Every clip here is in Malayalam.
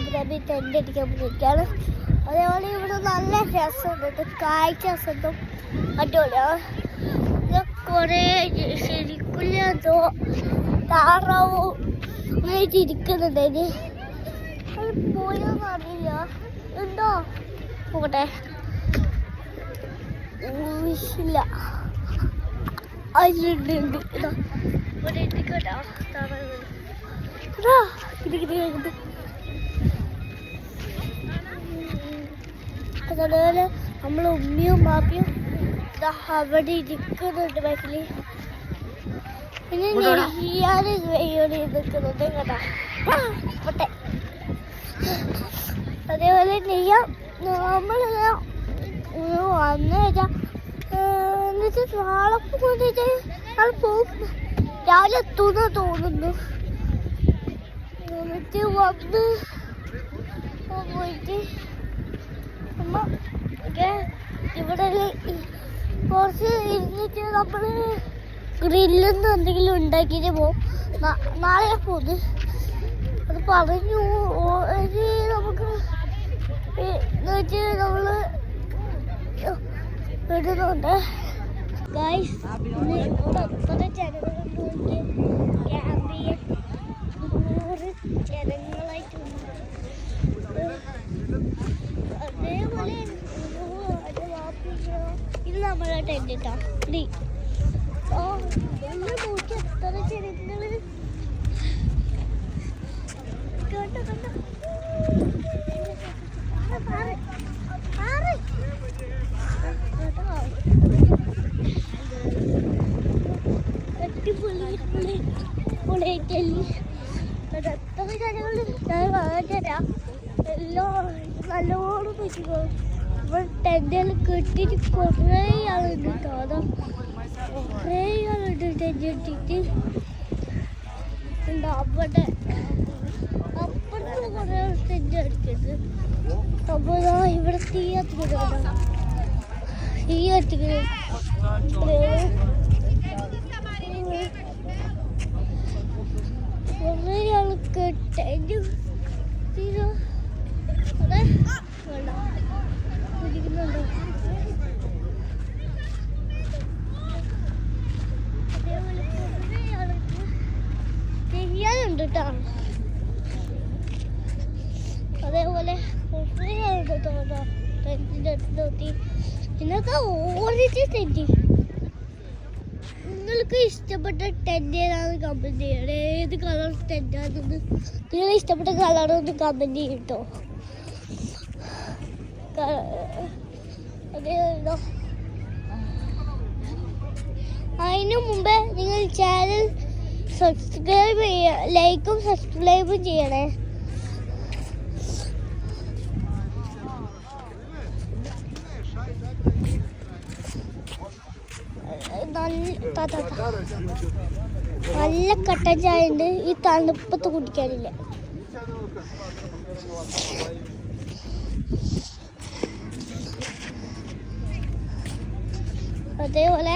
അബുദാബി ടെൻ്റ് അടിക്കാൻ പോയിരിക്കുകയാണ്. അതേപോലെ ഇവിടെ നല്ല രസമുണ്ട്, കാഴ്ച രസം അടിപൊളിയാണ്. കുറേ ശരിക്കുള്ളതോ താറാവോ ആയിട്ട് ഇരിക്കുന്നുണ്ട്. അതിന് അത് പോയോന്ന് അറിയില്ല, ഉണ്ടോ പോട്ടെ ഇല്ല അതിലുണ്ട്. ഇതാ ഇവിടെ ഇരിക്കട്ടോ താറാവ് ഇരിക്കുന്നത്. അതുപോലെ നമ്മൾ ഉമ്മയും ബാപ്പിയും അവിടെ ഇരിക്കുന്നുണ്ട് ബാക്കില്. പിന്നെ നെയ്യാറ് നിൽക്കുന്നുണ്ട് കേട്ടോ പൊട്ടെ. അതേപോലെ നെയ്യ നമ്മൾ വന്നു വെച്ചാൽ എന്നിട്ട് നാളെ കൊണ്ടിട്ട് നാളെ പോകും, രാവിലെ എത്തുന്ന തോന്നുന്നു. എന്നിട്ട് വന്ന് പോയിട്ട് ഇവിടെ കുറച്ച് ഇരുന്നിട്ട് നമ്മൾ ഗ്രില്ലെന്ന് എന്തെങ്കിലും ഉണ്ടാക്കിയിട്ട് പോകും. നാളെ പോകുന്നു അത് പറഞ്ഞു. നമുക്ക് നമ്മൾ വിടുന്നുണ്ട് ഗൈസ്. എത്ര ജനങ്ങളുണ്ട്, ക്യാമ്പ് ചെയ്യാൻ 100 ജനങ്ങളായിട്ടുണ്ട്. അതേപോലെ ഇത് നമ്മളെ ടെൻ്റ് കേട്ടോ. നോക്കി എത്ര ജനങ്ങൾ കണ്ടോ കണ്ടോ. എത്ര ജനങ്ങൾ ഞാൻ പറഞ്ഞുതരാം. എല്ലാം നല്ലോണം നോക്കിക്കോ. ഇവിടെ ടെൻ്റെല്ലാം കെട്ടിട്ട് കുറേ ആളുണ്ട് കേട്ടോ. അതാ കുറേ ആളുണ്ട് ടെൻ്റ് കെട്ടിട്ട്. അവിടെ അപ്പുറത്ത് കുറേ ടെൻ്റ് അടിക്കുന്നത്. അപ്പോൾ ഇവിടെ തീ കത്തിക്കുന്നത് കുറേ ആൾക്ക് ടെൻ്റ് തീരോ അതെ വേണ്ട ഇരിക്കുന്നുണ്ടോ. അതേപോലെ കുറേ ആൾക്ക് ചെയ്യാനുണ്ട് കേട്ടോ. അതേപോലെ കുറേ ആളുണ്ട് കേട്ടോ ടെൻ്റിൻ്റെ അടുത്ത് നോക്കി. ഇതിനൊക്കെ ഓടിച്ച് ടെൻ്റ്. നിങ്ങൾക്ക് ഇഷ്ടപ്പെട്ട ടെൻ്റ് ഏതാണെന്ന് കമൻറ്റ് ചെയ്യണം. ഏത് കളർ ടെൻ്റാണെന്ന് നിങ്ങൾ ഇഷ്ടപ്പെട്ട കളറൊന്ന് കമൻറ്റ് ചെയ്യും കേട്ടോ. അതേതോ അതിനു മുമ്പേ നിങ്ങൾ ചാനൽ സബ്സ്ക്രൈബ് ലൈക്കും സബ്സ്ക്രൈബും ചെയ്യണേ. നല്ല കട്ടൻ ചായ ഉണ്ട്, ഈ തണുപ്പത്ത് കുടിക്കാനില്ല. അതേപോലെ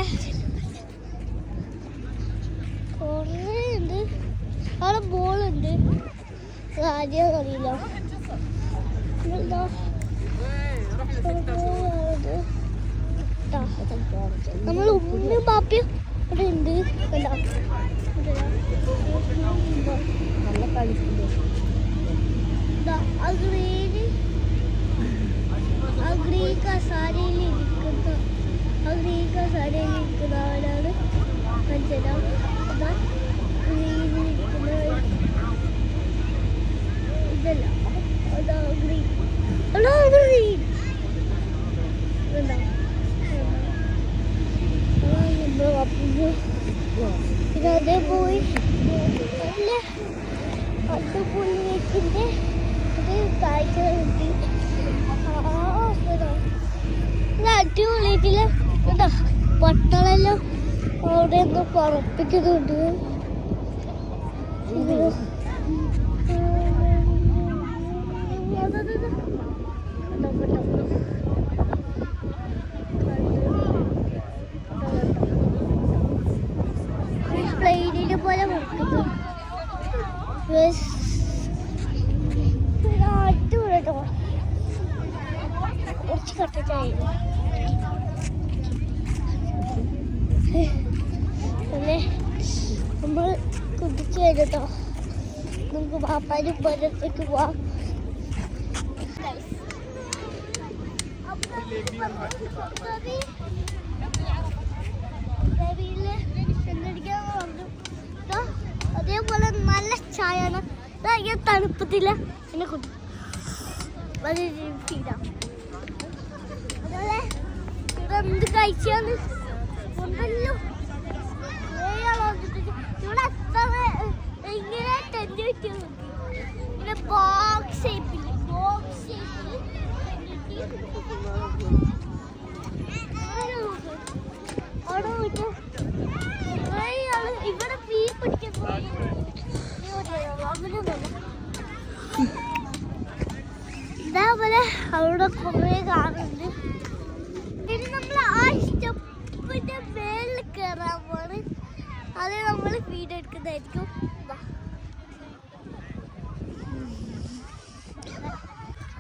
കുറേ ഉണ്ട്. അവിടെ ബോളുണ്ട്, ആദ്യം അറിയില്ല. നമ്മൾ ഉമ്മയും ബാപ്പയും ഇവിടെ ഉണ്ട്. ഗ്രീൻ കസാരയിൽ ഇരിക്കുന്ന ആളാണ് അഞ്ജന. ഇതല്ല അതാ ഗ്രീൻ. ഗ്രീൻ ഇതേ പോയി അടിപൊളിയേക്കിൻ്റെ ഇത് കാഴ്ച കിട്ടി. അടിപൊളിയേക്കില്ല കേട്ടോ. പട്ടളെല്ലാം അവിടെ ഒന്ന് പറപ്പിക്കുന്നുണ്ട്. പ്ലെയിനിനെ പോലെ അല്ലേ നമ്മൾ കുതിച്ചു കഴിഞ്ഞോ. നമുക്ക് പാപ്പാനും പുറത്തേക്ക് പോവാം. അതേപോലെ നല്ല ചായ തണുപ്പത്തില്ല എന്നെ കുട്ടി അതുപോലെ ഇവിടെ എന്ത് കഴിച്ചാന്ന് ഉണ്ടല്ലോ. ഇവിടെ എത്ര ഇങ്ങനെ ടെന്റ് കിട്ടിയ ഇങ്ങനെ ബോക്സ് ഷേപ്പില് അവിടെ പോയിട്ട് ഇവിടെ മീൻ പിടിക്കാൻ പോയി. ഇതേപോലെ അവിടെ കുറെ കാണുന്നുണ്ട്. പിന്നെ നമ്മൾ ആ സ്റ്റെപ്പിന്റെ മേളിൽ കയറാൻ പോണ്. അത് നമ്മൾ വീഡിയോ എടുക്കുന്നതായിരിക്കും.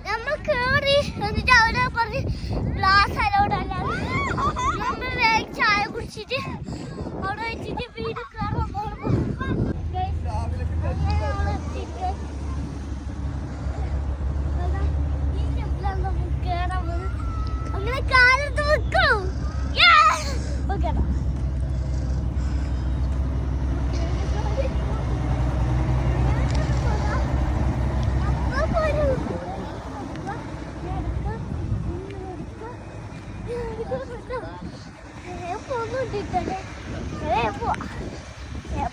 നമ്മൾ കയറി എന്നിട്ട് അവിടെ പറഞ്ഞ് ഗ്ലാസ് അലൗഡ് അല്ലാതെ നമ്മൾ വേഗം ചായ കുടിച്ചിട്ട് അവിടെ വെച്ചിട്ട് വീഡിയോ കയറാൻ പോകണം. അങ്ങനെ കാലത്ത് വെക്കണം.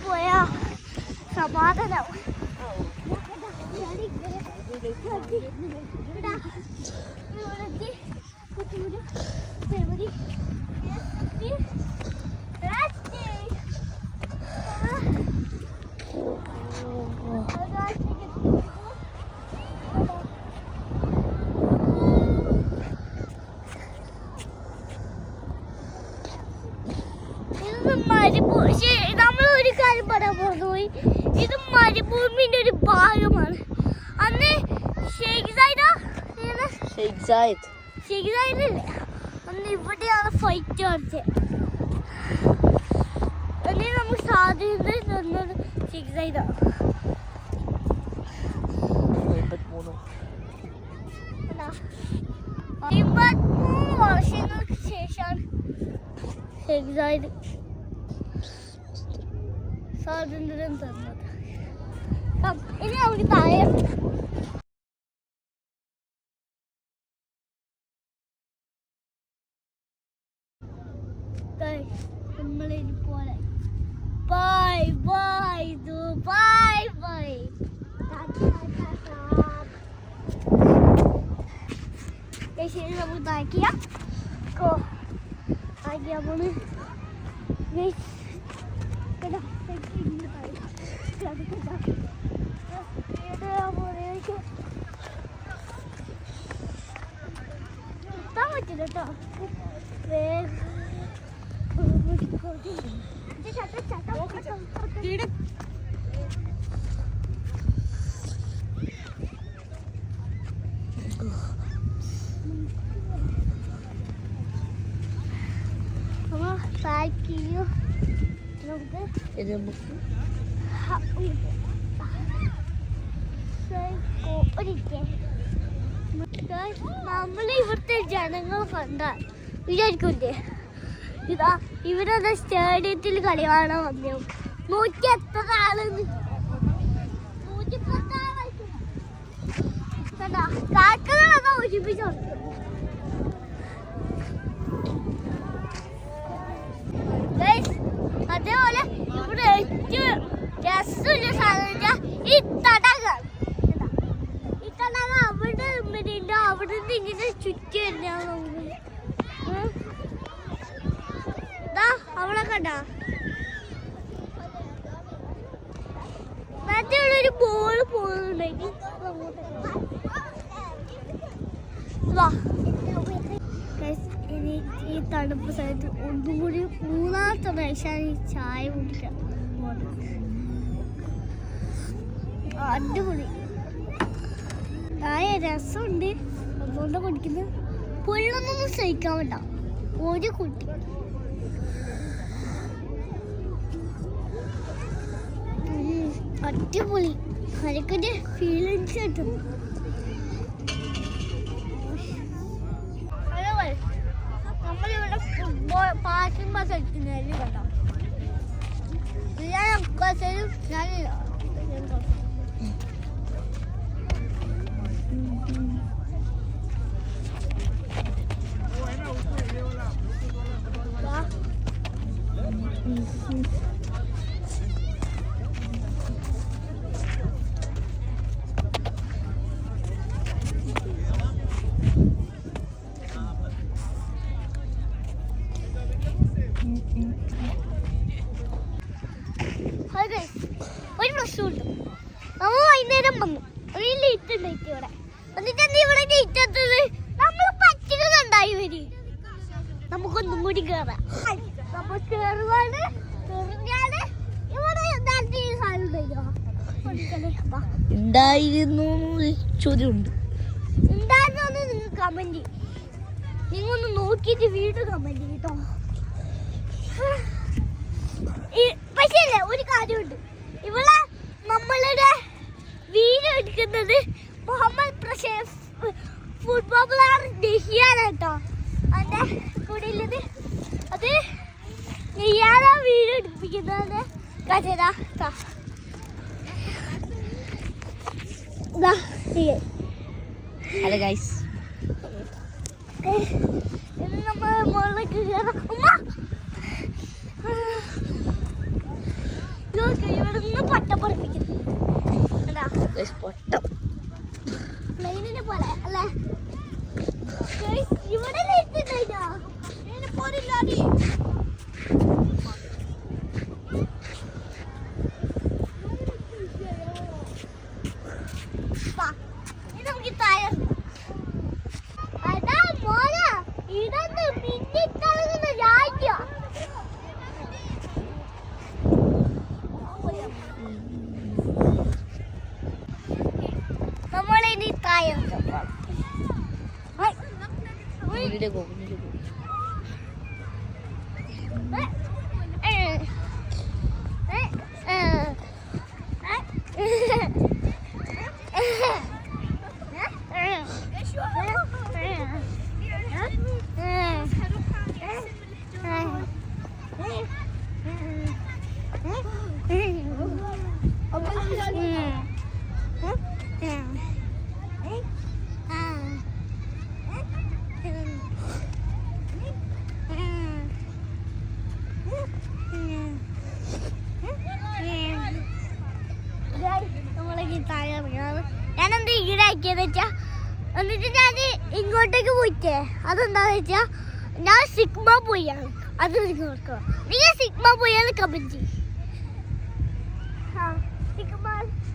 പോയാ സമാധാനം. നമ്മൾ ഒരു കാര്യം പറയാൻ പോയി. ഇത് മരുഭൂമിന്റെ ഒരു ഭാഗമാണ്. അന്ന് ഷെയ്ഖ് സായിദല്ലേ അന്ന് ഇവിടെയാണ് ഫൈറ്റ് കാണിച്ചത്. അന്നേ നമുക്ക് സ്വാതന്ത്ര്യം തന്നത് ഷെയ്ഖ് സായിദാണ്. 53 വർഷങ്ങൾക്ക് ശേഷമാണ് ഷെയ്ഖ് സായിദ് സ്വാതന്ത്ര്യം തന്നത്. ഇനി നമുക്ക് താഴെ നമ്മളിനി പോലെ ബൈ ബൈ ബൈ ബൈ. ശരി നമുക്ക് താക്കിയാ പോണ്. പറ്റില്ല കേട്ടോ. നമ്മള് ഇവിടുത്തെ ജനങ്ങൾ കണ്ടാൽ വിചാരിക്കൂലേ ഇതാ ഇവരത് സ്റ്റേഡിയത്തിൽ കളി കാണാൻ വന്നു. 100 എത്ര ആളെന്ന് 110 ആളായിട്ട് കാക്കകളൊക്കെ ഒഴിപ്പിച്ചു. അതേപോലെ ഇവിടെ ഏറ്റവും രസമുള്ള സാധനം ഈ തടാകം. ഈ തടാകം അവിടെ ഉണ്ട്. അവിടെ നിന്ന് ഇങ്ങനെ ചുറ്റി വരുന്ന അവിടെ കണ്ടാ മറ്റുള്ളൊരു ബോള് പോകുന്നുണ്ടെങ്കിൽ ഈ തണുപ്പ് സ്ഥലത്ത് ഒന്നുകൂടി 3ാമത്തെ പ്രാവശ്യമാണ് ഈ ചായ കുടിക്കാൻ പോകുന്നത്. അടിപൊളി ചായ രസമുണ്ട്, അതുകൊണ്ട് കുടിക്കുന്നത്. പുല്ലൊന്നും സഹിക്കാൻ വേണ്ട ഒരു കുട്ടി. അടിപൊളി അരക്കൊരു ഫീലിങ്സ് കിട്ടും. നമ്മളിവിടെ ഫുട്ബോൾ പാസിംഗ് ബസ് എടുക്കുന്നതിൽ കണ്ടോ ഞാനില്ല. ഒരു പ്രശ്നമുണ്ട്. നമ്മൾ വൈകുന്നേരം വന്നു ഒരു ലൈറ്റ് ഉണ്ടായിട്ട് ഇവിടെ എന്നിട്ട് എന്താ ഇവിടെ ലൈറ്റത്തത് നമ്മൾ പറ്റുന്നുണ്ടായി വരി. നമുക്കൊന്നും കൂടി കയറാം. നമ്മൾ കയറുവാണ്. കയറിഞ്ഞാല് ഇവിടെ ഉണ്ടായിരുന്നു ചോദ്യമുണ്ട്. ഉണ്ടായിരുന്നു നിങ്ങൾ കമന്റ് നിങ്ങളൊന്ന് നോക്കിയിട്ട് വീണ്ടും കമന്റ് കേട്ടോ. പക്ഷേ ഒരു കാര്യമുണ്ട്, ഇവിടെ നമ്മളുടെ വീഡിയോ എടുക്കുന്നത് മുഹമ്മദ് പ്രശേഫ് ഫുട്ബോളർ നെഹിയാണ് കേട്ടോ. അതിൻ്റെ കൂടെ ഉള്ളത് അത് നെയ്യാനാ വീഡിയോ എടുപ്പിക്കുന്നത്. ഹലോ ഗൈസ്, നമ്മൾ മുകളിലേക്ക് കയറാം. ഇവിടുന്ന് പട്ടം പഠിപ്പിക്കുന്നു പ്ലെയിനിനെ പോലെ അല്ലേ. ഇവിടെ പോലില്ലാതെ നമുക്ക് ടയർ അതാ മോന ഇതൊന്ന് മിന്നിത്തളങ്ങുന്ന രാജ്യ. നമ്മളിനി ടയർ ഞാനെന്താ ഈടെ ആക്കിയെന്ന് വെച്ചാ എന്നിട്ട് ഞാൻ ഇങ്ങോട്ടേക്ക് പോയിട്ടേ അതെന്താന്ന് വെച്ചാ ഞാൻ സിഗ്മ പോയാണ്. അത് നിങ്ങൾക്ക് നിങ്ങൾ സിഗ്മ പോയാന്ന് കമന്റ്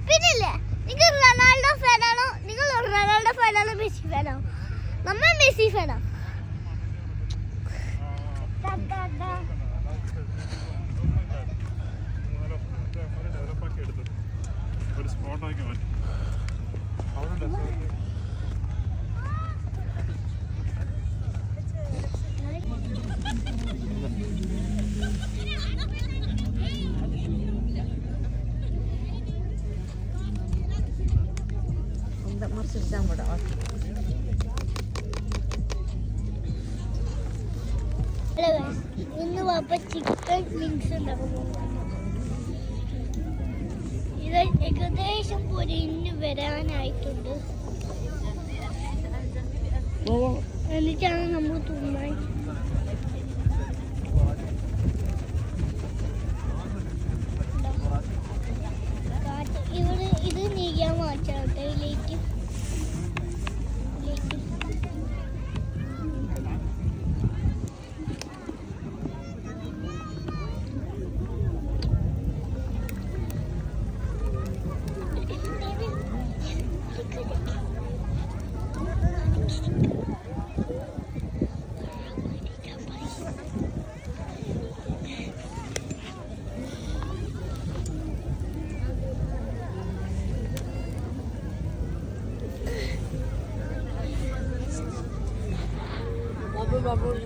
പിന്നില്ലേ നിങ്ങൾ റൊണാൾഡോ ഫാനാണോ? നിങ്ങൾ റൊണാൾഡോ ഫാനാണോ മെസ്സി ഫാനാണോ? നമ്മൾ മെസ്സി ഫാനാ. ഇന്ന് പാപ്പ ചിക്കൻ വിങ്സ് ഉണ്ടാക്കും. ഇത് ഏകദേശം പൊരിഞ്ഞ് വരാനായിട്ടുണ്ട്. എന്നിട്ടാണ് നമ്മൾ തിന്നാൻ. ഇവിടെ ഇത് നീക്കാൻ മാറ്റാട്ടെ ഇതിലേക്ക്. ബബിൾ